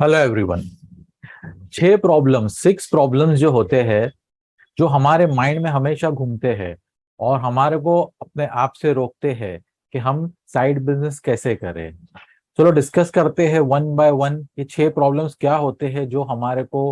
Hello everyone. 6 problems जो होते हैं, जो हमारे माइंड में हमेशा घूमते हैं और हमारे को अपने आप से रोकते हैं कि हम साइड बिजनेस कैसे करें। चलो डिस्कस करते हैं वन बाय वन। ये 6 प्रॉब्लम्स क्या होते हैं जो हमारे को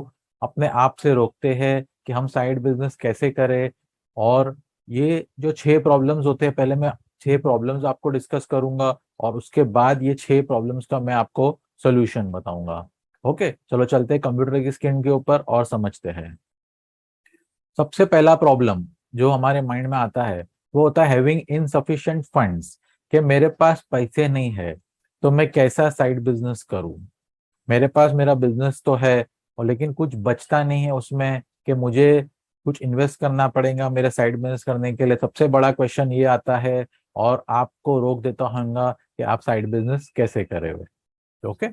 अपने आप से रोकते हैं कि हम साइड बिजनेस कैसे करें। और ये जो 6 प्रॉब्लम्स होते हैं, पहले मैं 6 प्रॉब्लम्स आपको डिस्कस करूंगा और उसके बाद ये 6 प्रॉब्लम्स का मैं आपको सोल्यूशन बताऊंगा। ओके, चलो चलते हैं कंप्यूटर की स्क्रीन के ऊपर और समझते हैं। सबसे पहला प्रॉब्लम जो हमारे माइंड में आता है वो होता है हैविंग इनसफिशिएंट फंड्स, कि मेरे पास पैसे नहीं है तो मैं कैसा साइड बिजनेस करूं। मेरे पास मेरा बिजनेस तो है और लेकिन कुछ बचता नहीं है उसमें, कि मुझे कुछ इन्वेस्ट करना पड़ेगा मेरे साइड बिजनेस करने के लिए। सबसे बड़ा क्वेश्चन ये आता है और आपको रोक देता होगा कि आप साइड बिजनेस कैसे करेंगे। ओके,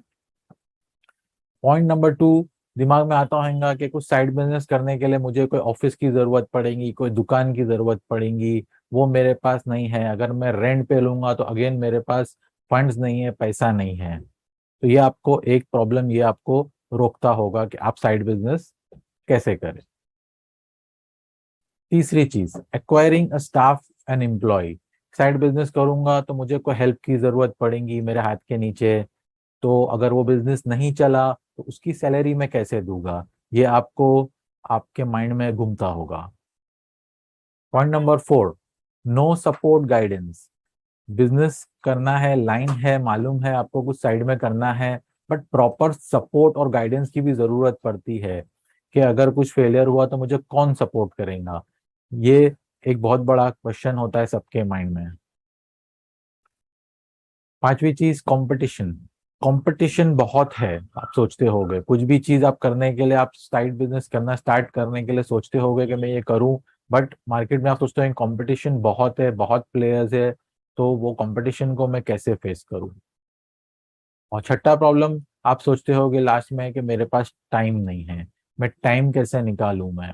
पॉइंट नंबर 2, दिमाग में आता होगा कि कुछ साइड बिजनेस करने के लिए मुझे कोई ऑफिस की जरूरत पड़ेगी, कोई दुकान की जरूरत पड़ेगी, वो मेरे पास नहीं है। अगर मैं रेंट पे लूंगा तो अगेन मेरे पास फंड्स नहीं है, पैसा नहीं है। तो ये आपको एक प्रॉब्लम ये आपको रोकता होगा कि आप साइड बिजनेस कैसे करें। तीसरी चीज, acquiring a staff and employ. Side business करूंगा तो मुझे कोई हेल्प की जरूरत पड़ेगी मेरे हाथ के नीचे। तो अगर वो बिजनेस नहीं चला तो उसकी सैलरी मैं कैसे दूंगा, ये आपको आपके माइंड में घूमता होगा। Point number 4, no support guidance. Business करना है, लाइन है, मालूम है आपको कुछ साइड में करना है, बट प्रॉपर सपोर्ट और गाइडेंस की भी जरूरत पड़ती है कि अगर कुछ फेलियर हुआ तो मुझे कौन सपोर्ट करेगा। ये एक बहुत बड़ा क्वेश्चन होता है सबके माइंड में। पांचवी चीज, कंपटीशन। कंपटीशन बहुत है। आप सोचते होगे कुछ भी चीज आप करने के लिए, आप साइड बिजनेस करना स्टार्ट करने के लिए सोचते होगे कि मैं ये करूं, बट मार्केट में आप सोचते हो कंपटीशन बहुत है, बहुत प्लेयर्स है, तो वो कंपटीशन को मैं कैसे फेस करूं। और छठा प्रॉब्लम आप सोचते होगे लास्ट में कि मेरे पास टाइम नहीं है, मैं टाइम कैसे निकालूं, मैं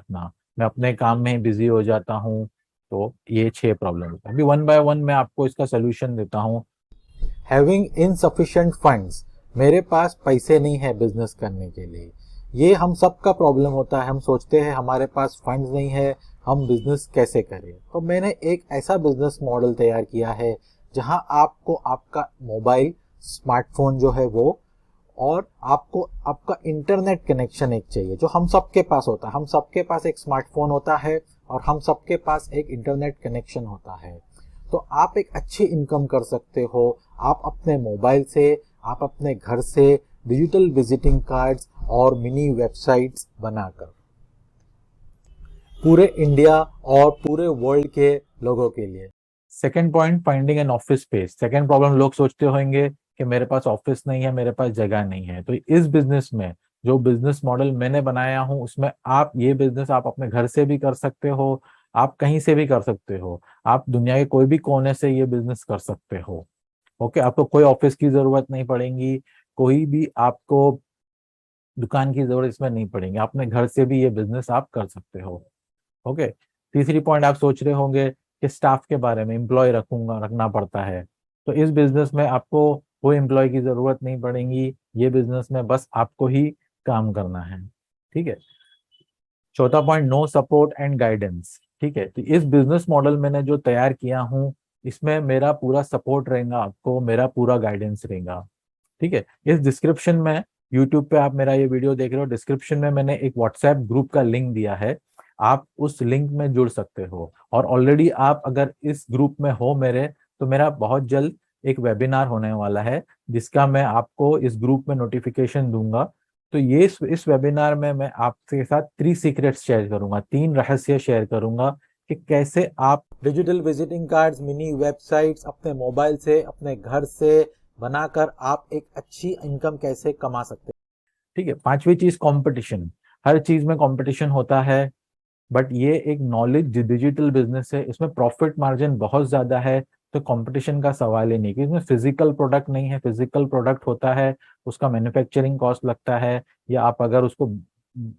अपने काम में बिजी हो जाता हूँ। तो ये 6 प्रॉब्लम है। अभी वन बाय वन मैं आपको इसका सोल्यूशन देता हूँ। हैविंग इनसफिशिएंट फंड्स, मेरे पास पैसे नहीं है बिजनेस करने के लिए। ये हम सबका प्रॉब्लम होता है, हम सोचते हैं हमारे पास फंड्स नहीं है, हम बिजनेस कैसे करें। तो मैंने एक ऐसा बिजनेस मॉडल तैयार किया है जहां आपको आपका मोबाइल, स्मार्टफोन जो है वो, और आपको आपका इंटरनेट कनेक्शन एक चाहिए जो हम सबके पास होता है। हम सबके पास एक स्मार्टफोन होता है और हम सबके पास एक इंटरनेट कनेक्शन होता है। तो आप एक अच्छी इनकम कर सकते हो। आप अपने मोबाइल से, आप अपने घर से डिजिटल विजिटिंग कार्ड्स और मिनी वेबसाइट्स बनाकर पूरे इंडिया और पूरे वर्ल्ड के लोगों के लिए। Second point, finding an office space. Second problem लोग सोचते होंगे कि मेरे पास ऑफिस नहीं है, मेरे पास जगह नहीं है। तो इस बिजनेस में जो बिजनेस मॉडल मैंने बनाया हूं उसमें आप ये बिजनेस आप अपने घर से भी कर सकते हो, आप कहीं से भी कर सकते हो, आप दुनिया के कोई भी कोने से ये बिजनेस कर सकते हो। ओके, आपको कोई ऑफिस की जरूरत नहीं पड़ेगी, कोई भी आपको दुकान की जरूरत इसमें नहीं पड़ेगी, अपने घर से भी ये बिजनेस आप कर सकते हो। ओके, तीसरी पॉइंट आप सोच रहे होंगे कि स्टाफ के बारे में, एम्प्लॉय रखना पड़ता है। तो इस बिजनेस में आपको कोई एम्प्लॉय की जरूरत नहीं पड़ेगी, ये बिजनेस में बस आपको ही काम करना है। ठीक है। चौथा point, no support and guidance. ठीक है, तो इस बिजनेस मॉडल मैंने जो तैयार किया हूँ इसमें मेरा पूरा सपोर्ट रहेगा, आपको मेरा पूरा गाइडेंस रहेगा। ठीक है, इस डिस्क्रिप्शन में, यूट्यूब पे आप मेरा ये वीडियो देख रहे हो, डिस्क्रिप्शन में मैंने एक व्हाट्सएप ग्रुप का लिंक दिया है। आप उस लिंक में जुड़ सकते हो। और ऑलरेडी आप अगर इस ग्रुप में हो मेरे, तो मेरा बहुत जल्द एक वेबिनार होने वाला है जिसका मैं आपको इस ग्रुप में नोटिफिकेशन दूंगा। तो ये इस वेबिनार में मैं आपके साथ 3 सीक्रेट्स शेयर करूंगा, 3 रहस्य शेयर करूंगा कि कैसे आप digital visiting cards, mini websites अपने मोबाइल से, अपने घर से बनाकर आप एक अच्छी इनकम कैसे कमा सकते हैं। ठीक है। पांचवी चीज, कंपटीशन। हर चीज में कंपटीशन होता है, बट ये एक नॉलेज डिजिटल बिजनेस है, इसमें प्रॉफिट मार्जिन बहुत ज्यादा है। तो कंपटीशन का सवाल ही नहीं, कि इसमें फिजिकल प्रोडक्ट नहीं है। फिजिकल प्रोडक्ट होता है, उसका मैन्युफैक्चरिंग कॉस्ट लगता है, या आप अगर उसको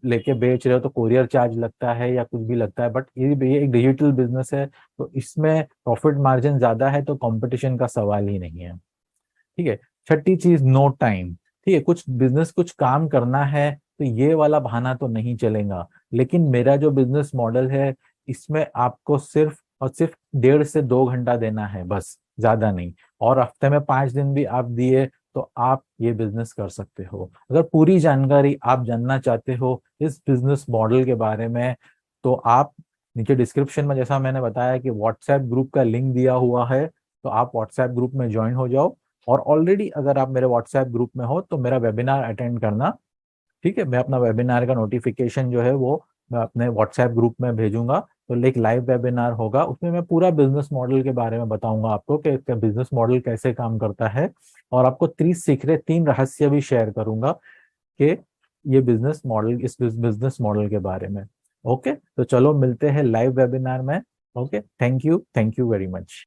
लेके बेच रहे हो तो कोरियर चार्ज लगता है या कुछ भी लगता है। बट ये एक डिजिटल बिजनेस है, तो इसमें प्रॉफिट मार्जिन ज्यादा है, तो कंपटीशन का सवाल ही नहीं है। ठीक है। छठी चीज, नो टाइम। ठीक है, कुछ बिजनेस कुछ काम करना है तो ये वाला बहाना तो नहीं चलेगा। लेकिन मेरा जो बिजनेस मॉडल है, इसमें आपको सिर्फ और सिर्फ 1.5 से 2 घंटा देना है, बस ज्यादा नहीं। और हफ्ते में 5 दिन भी आप दिए तो आप ये बिजनेस कर सकते हो। अगर पूरी जानकारी आप जानना चाहते हो इस बिजनेस मॉडल के बारे में, तो आप नीचे डिस्क्रिप्शन में, जैसा मैंने बताया कि व्हाट्सएप ग्रुप का लिंक दिया हुआ है, तो आप व्हाट्सएप ग्रुप में ज्वाइन हो जाओ। और ऑलरेडी अगर आप मेरे व्हाट्सएप ग्रुप में हो तो मेरा वेबिनार अटेंड करना। ठीक है, मैं अपना वेबिनार का नोटिफिकेशन जो है वो मैं अपने व्हाट्सएप ग्रुप में भेजूंगा। तो एक लाइव वेबिनार होगा, उसमें मैं पूरा बिजनेस मॉडल के बारे में बताऊंगा आपको कि बिजनेस मॉडल कैसे काम करता है। और आपको 3 रहस्य भी शेयर करूंगा कि ये बिजनेस मॉडल, इस बिजनेस मॉडल के बारे में। ओके, तो चलो मिलते हैं लाइव वेबिनार में। Okay, thank you very much.